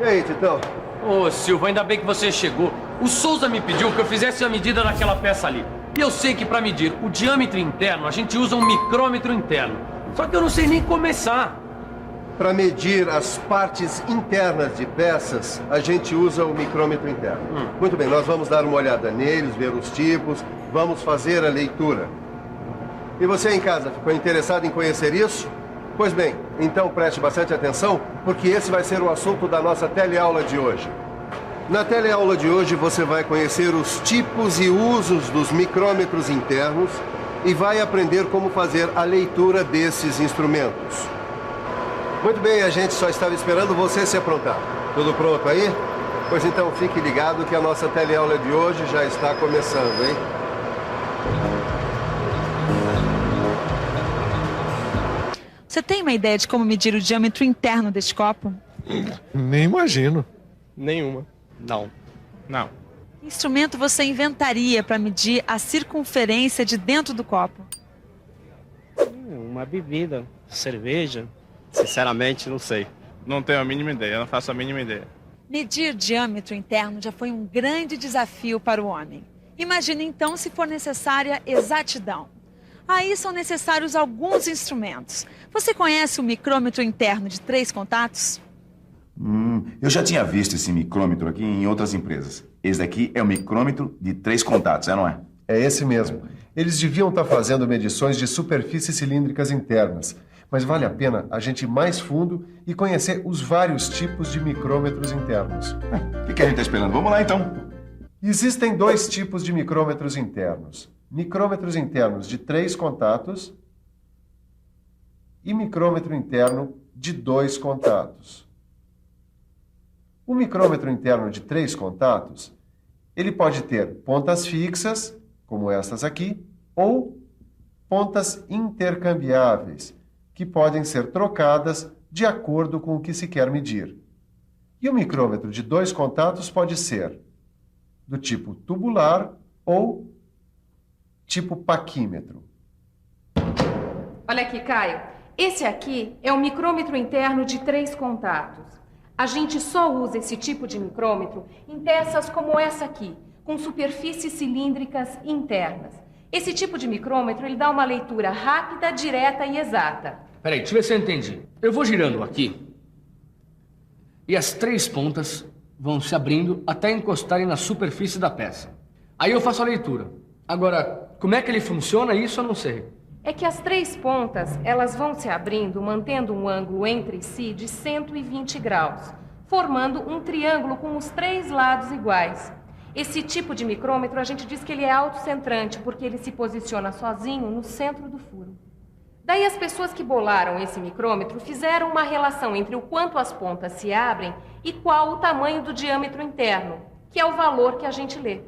E aí, Titão? Ô, Silva, ainda bem que você chegou. O Souza me pediu que eu fizesse a medida daquela peça ali. E eu sei que para medir o diâmetro interno, a gente usa um micrômetro interno. Só que eu não sei nem começar. Para medir as partes internas de peças, a gente usa o micrômetro interno. Muito bem, nós vamos dar uma olhada neles, ver os tipos, vamos fazer a leitura. E você aí em casa, ficou interessado em conhecer isso? Pois bem, então preste bastante atenção, porque esse vai ser o assunto da nossa teleaula de hoje. Na teleaula de hoje você vai conhecer os tipos e usos dos micrômetros internos e vai aprender como fazer a leitura desses instrumentos. Muito bem, a gente só estava esperando você se aprontar. Tudo pronto aí? Pois então fique ligado que a nossa teleaula de hoje já está começando, hein? Você tem uma ideia de como medir o diâmetro interno deste copo? Nem imagino. Nenhuma. Não. Que instrumento você inventaria para medir a circunferência de dentro do copo? Uma bebida, cerveja. Sinceramente, não sei. Não tenho a mínima ideia, eu não faço a mínima ideia. Medir diâmetro interno já foi um grande desafio para o homem. Imagine então se for necessária exatidão. Aí são necessários alguns instrumentos. Você conhece o micrômetro interno de 3 contatos? Eu já tinha visto esse micrômetro aqui em outras empresas. Esse daqui é o micrômetro de 3 contatos, não é? É esse mesmo. Eles deviam estar fazendo medições de superfícies cilíndricas internas. Mas vale a pena a gente ir mais fundo e conhecer os vários tipos de micrômetros internos. O que a gente está esperando? Vamos lá, então. Existem 2 tipos de micrômetros internos. Micrômetros internos de 3 contatos e micrômetro interno de 2 contatos. O micrômetro interno de 3 contatos, ele pode ter pontas fixas, como estas aqui, ou pontas intercambiáveis, que podem ser trocadas de acordo com o que se quer medir. E o micrômetro de 2 contatos pode ser do tipo tubular ou tipo paquímetro. Olha aqui, Caio. Esse aqui é o micrômetro interno de 3 contatos. A gente só usa esse tipo de micrômetro em peças como essa aqui, com superfícies cilíndricas internas. Esse tipo de micrômetro, ele dá uma leitura rápida, direta e exata. Peraí, deixa eu ver se eu entendi. Eu vou girando aqui e as 3 pontas vão se abrindo até encostarem na superfície da peça. Aí eu faço a leitura. Agora, como é que ele funciona, isso eu não sei. É que as 3 pontas, elas vão se abrindo, mantendo um ângulo entre si de 120 graus, formando um triângulo com os 3 lados iguais. Esse tipo de micrômetro, a gente diz que ele é autocentrante, porque ele se posiciona sozinho no centro do furo. Daí as pessoas que bolaram esse micrômetro fizeram uma relação entre o quanto as pontas se abrem e qual o tamanho do diâmetro interno, que é o valor que a gente lê.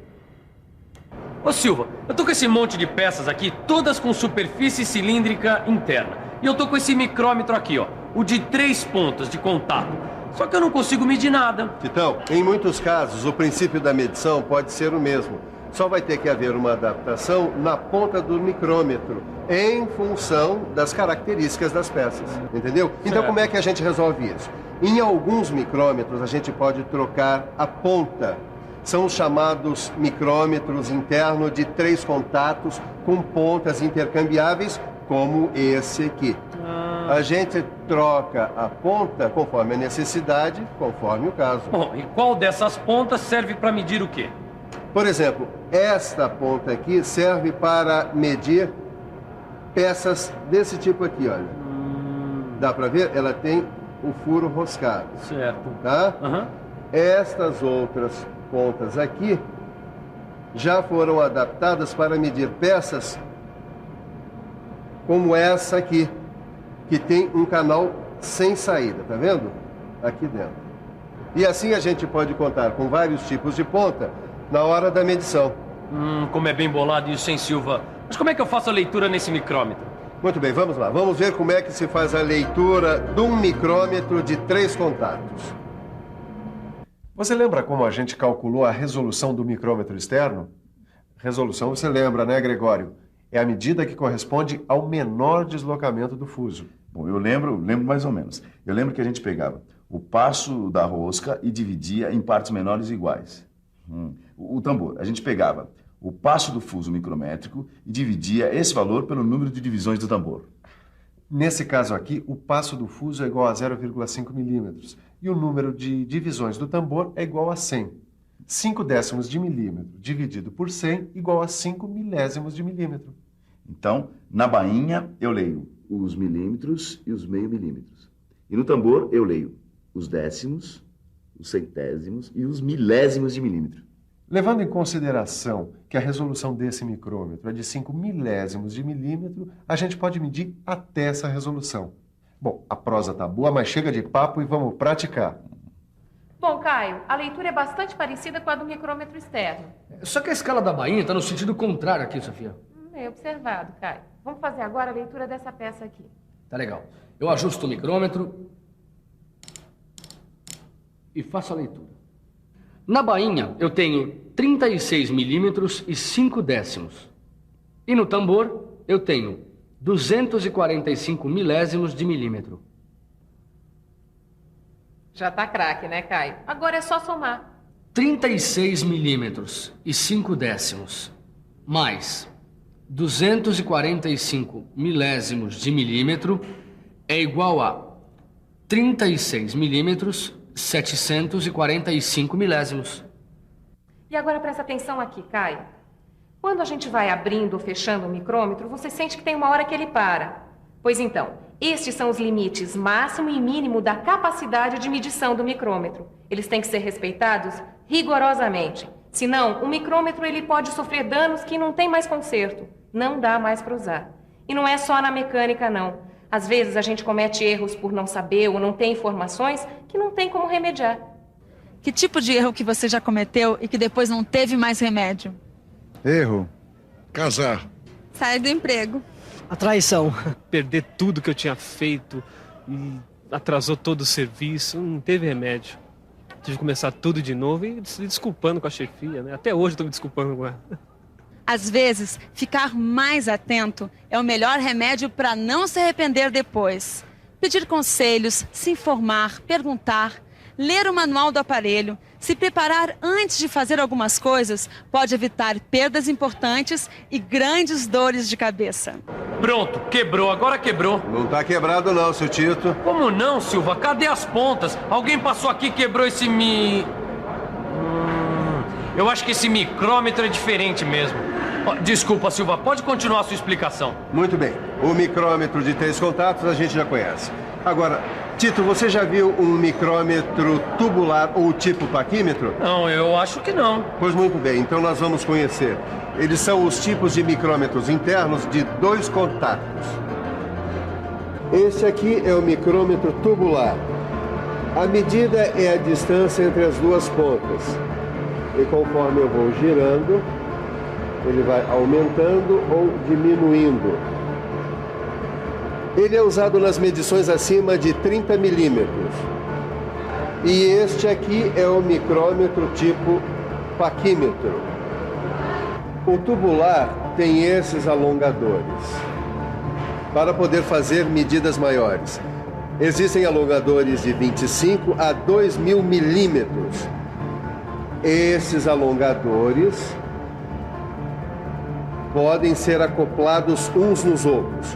Ô Silva, eu tô com esse monte de peças aqui, todas com superfície cilíndrica interna. E eu tô com esse micrômetro aqui, ó, o de 3 pontas de contato. Só que eu não consigo medir nada. Titão, em muitos casos, o princípio da medição pode ser o mesmo. Só vai ter que haver uma adaptação na ponta do micrômetro, em função das características das peças, entendeu? Então, como é que a gente resolve isso? Em alguns micrômetros, a gente pode trocar a ponta. São os chamados micrômetros internos de 3 contatos com pontas intercambiáveis, como esse aqui. A gente troca a ponta conforme a necessidade, conforme o caso. Bom, e qual dessas pontas serve para medir o quê? Por exemplo, esta ponta aqui serve para medir peças desse tipo aqui, olha. Dá para ver? Ela tem o furo roscado. Certo. Tá? Estas outras pontas aqui já foram adaptadas para medir peças como essa aqui, que tem um canal sem saída, tá vendo? Aqui dentro. E assim a gente pode contar com vários tipos de ponta na hora da medição. Como é bem bolado isso, hein, Silva? Mas como é que eu faço a leitura nesse micrômetro? Muito bem, vamos lá. Vamos ver como é que se faz a leitura de um micrômetro de 3 contatos. Você lembra como a gente calculou a resolução do micrômetro externo? Resolução, você lembra, né, Gregório? É a medida que corresponde ao menor deslocamento do fuso. Bom, eu lembro mais ou menos. Eu lembro que a gente pegava o passo da rosca e dividia em partes menores iguais. O tambor, a gente pegava o passo do fuso micrométrico e dividia esse valor pelo número de divisões do tambor. Nesse caso aqui, o passo do fuso é igual a 0,5 milímetros e o número de divisões do tambor é igual a 100. 5 décimos de milímetro dividido por 100 igual a 5 milésimos de milímetro. Então, na bainha, eu leio os milímetros e os meio milímetros. E no tambor, eu leio os décimos, os centésimos e os milésimos de milímetro. Levando em consideração que a resolução desse micrômetro é de 5 milésimos de milímetro, a gente pode medir até essa resolução. Bom, a prosa tá boa, mas chega de papo e vamos praticar. Bom, Caio, a leitura é bastante parecida com a do micrômetro externo. Só que a escala da bainha está no sentido contrário aqui, Sofia. Bem observado, Caio. Vamos fazer agora a leitura dessa peça aqui. Tá legal. Eu ajusto o micrômetro e faço a leitura. Na bainha, eu tenho 36 milímetros e 5 décimos. E no tambor, eu tenho 245 milésimos de milímetro. Já tá craque, né, Caio? Agora é só somar. 36 milímetros e 5 décimos, mais 245 milésimos de milímetro é igual a 36 milímetros 745 milésimos. E agora presta atenção aqui, Caio. Quando a gente vai abrindo ou fechando o micrômetro, você sente que tem uma hora que ele para. Pois então, estes são os limites máximo e mínimo da capacidade de medição do micrômetro. Eles têm que ser respeitados rigorosamente. Senão, o micrômetro ele pode sofrer danos que não tem mais conserto. Não dá mais para usar. E não é só na mecânica, não. Às vezes a gente comete erros por não saber ou não ter informações que não tem como remediar. Que tipo de erro que você já cometeu e que depois não teve mais remédio? Erro. Casar. Sair do emprego. A traição. Perder tudo que eu tinha feito e atrasou todo o serviço, não teve remédio. Tive que começar tudo de novo e se desculpando com a chefia, né? Até hoje eu tô me desculpando com ela. Às vezes, ficar mais atento é o melhor remédio para não se arrepender depois. Pedir conselhos, se informar, perguntar, ler o manual do aparelho, se preparar antes de fazer algumas coisas pode evitar perdas importantes e grandes dores de cabeça. Pronto, quebrou, agora quebrou. Não tá quebrado não, seu Tito. Como não, Silva? Cadê as pontas? Alguém passou aqui e quebrou esse Eu acho que esse micrômetro é diferente mesmo. Desculpa, Silva, pode continuar a sua explicação. Muito bem. O micrômetro de 3 contatos a gente já conhece. Agora, Tito, você já viu um micrômetro tubular ou tipo paquímetro? Não, eu acho que não. Pois muito bem, então nós vamos conhecer. Eles são os tipos de micrômetros internos de 2 contatos. Esse aqui é o micrômetro tubular. A medida é a distância entre as duas pontas. E conforme eu vou girando, ele vai aumentando ou diminuindo. Ele é usado nas medições acima de 30 milímetros. E este aqui é o micrômetro tipo paquímetro. O tubular tem esses alongadores para poder fazer medidas maiores. Existem alongadores de 25 a 2.000 milímetros. Esses alongadores podem ser acoplados uns nos outros.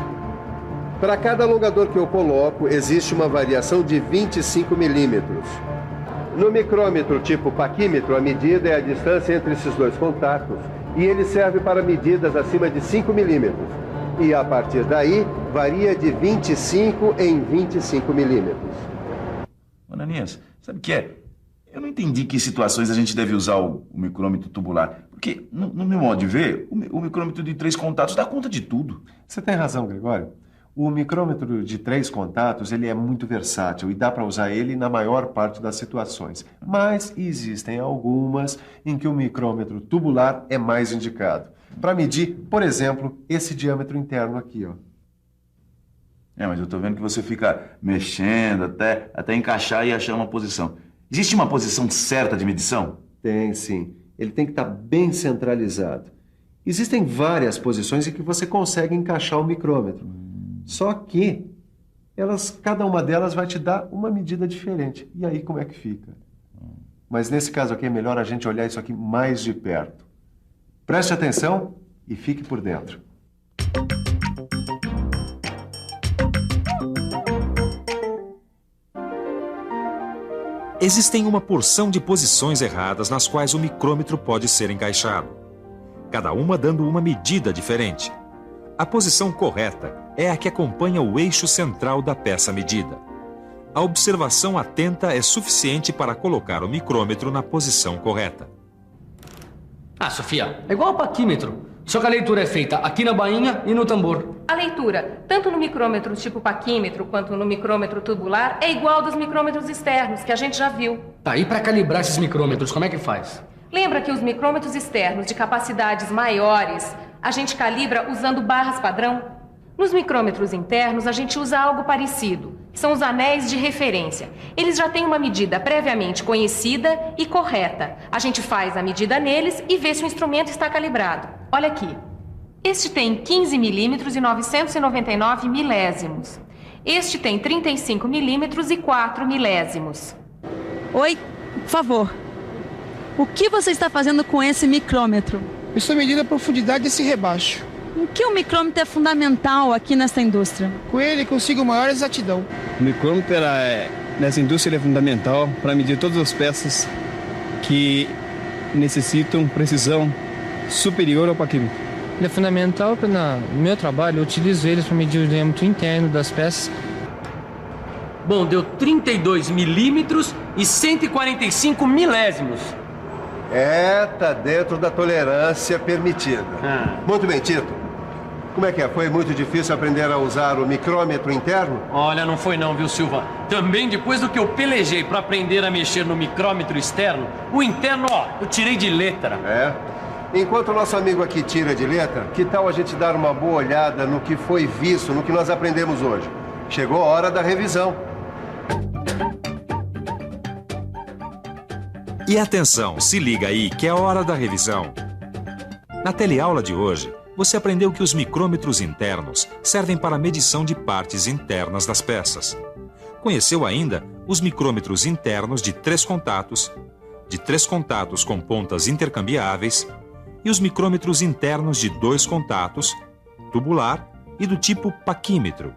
Para cada alongador que eu coloco, existe uma variação de 25 milímetros. No micrômetro tipo paquímetro, a medida é a distância entre esses 2 contatos e ele serve para medidas acima de 5 milímetros. E a partir daí, varia de 25 em 25 milímetros. Ananias, sabe o que é? Eu não entendi que situações a gente deve usar o micrômetro tubular. Porque, no meu modo de ver, o micrômetro de 3 contatos dá conta de tudo. Você tem razão, Gregório. O micrômetro de 3 contatos ele é muito versátil e dá para usar ele na maior parte das situações. Mas existem algumas em que o micrômetro tubular é mais indicado. Para medir, por exemplo, esse diâmetro interno aqui, ó. Mas eu tô vendo que você fica mexendo até encaixar e achar uma posição. Existe uma posição certa de medição? Tem, sim. Ele tem que estar bem centralizado. Existem várias posições em que você consegue encaixar o micrômetro. Só que cada uma delas vai te dar uma medida diferente. E aí como é que fica? Mas nesse caso aqui é melhor a gente olhar isso aqui mais de perto. Preste atenção e fique por dentro. Existem uma porção de posições erradas nas quais o micrômetro pode ser encaixado, cada uma dando uma medida diferente. A posição correta é a que acompanha o eixo central da peça medida. A observação atenta é suficiente para colocar o micrômetro na posição correta. Ah, Sofia, é igual ao paquímetro, só que a leitura é feita aqui na bainha e no tambor. A leitura, tanto no micrômetro tipo paquímetro quanto no micrômetro tubular, é igual dos micrômetros externos, que a gente já viu. Tá, e para calibrar esses micrômetros, como é que faz? Lembra que os micrômetros externos de capacidades maiores, a gente calibra usando barras padrão? Nos micrômetros internos, a gente usa algo parecido, que são os anéis de referência. Eles já têm uma medida previamente conhecida e correta. A gente faz a medida neles e vê se o instrumento está calibrado. Olha aqui. Este tem 15 milímetros e 999 milésimos. Este tem 35 milímetros e 4 milésimos. Oi, por favor. O que você está fazendo com esse micrômetro? Eu estou medindo a profundidade desse rebaixo. Em que o micrômetro é fundamental aqui nessa indústria? Com ele consigo maior exatidão. O micrômetro nessa indústria é fundamental para medir todas as peças que necessitam precisão superior ao paquímetro. Ele é fundamental no meu trabalho, eu utilizo eles para medir o diâmetro interno das peças. Bom, deu 32 milímetros e 145 milésimos. Tá dentro da tolerância permitida. Muito bem, Tito. Como é que é? Foi muito difícil aprender a usar o micrômetro interno? Olha, não foi não, viu, Silva? Também depois do que eu pelejei para aprender a mexer no micrômetro externo, o interno, eu tirei de letra. Enquanto o nosso amigo aqui tira de letra, que tal a gente dar uma boa olhada no que foi visto, no que nós aprendemos hoje? Chegou a hora da revisão. E atenção, se liga aí que é a hora da revisão. Na teleaula de hoje, você aprendeu que os micrômetros internos servem para a medição de partes internas das peças. Conheceu ainda os micrômetros internos de 3 contatos com pontas intercambiáveis e os micrômetros internos de 2 contatos, tubular e do tipo paquímetro.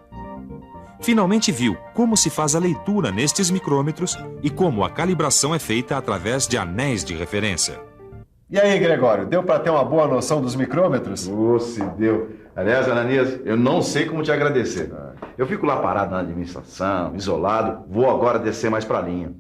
Finalmente viu como se faz a leitura nestes micrômetros e como a calibração é feita através de anéis de referência. E aí, Gregório, deu para ter uma boa noção dos micrômetros? Se deu. Aliás, Ananias, eu não sei como te agradecer. Eu fico lá parado na administração, isolado, vou agora descer mais para a linha.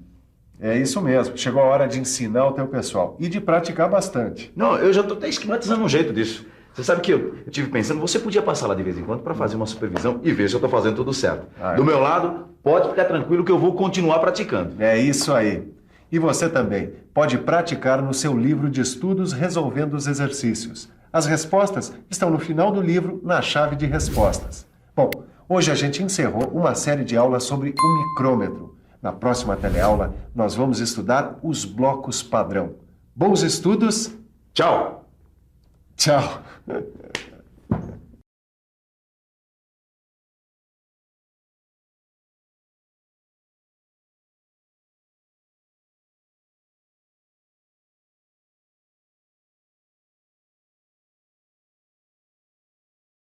É isso mesmo, chegou a hora de ensinar o teu pessoal e de praticar bastante. Não, eu já estou até esquematizando um jeito disso. Você sabe que eu tive pensando, você podia passar lá de vez em quando para fazer uma supervisão e ver se eu estou fazendo tudo certo. Do meu lado, pode ficar tranquilo que eu vou continuar praticando. É isso aí. E você também pode praticar no seu livro de estudos resolvendo os exercícios. As respostas estão no final do livro, na chave de respostas. Bom, hoje a gente encerrou uma série de aulas sobre o micrômetro. Na próxima teleaula, nós vamos estudar os blocos padrão. Bons estudos! Tchau! Tchau!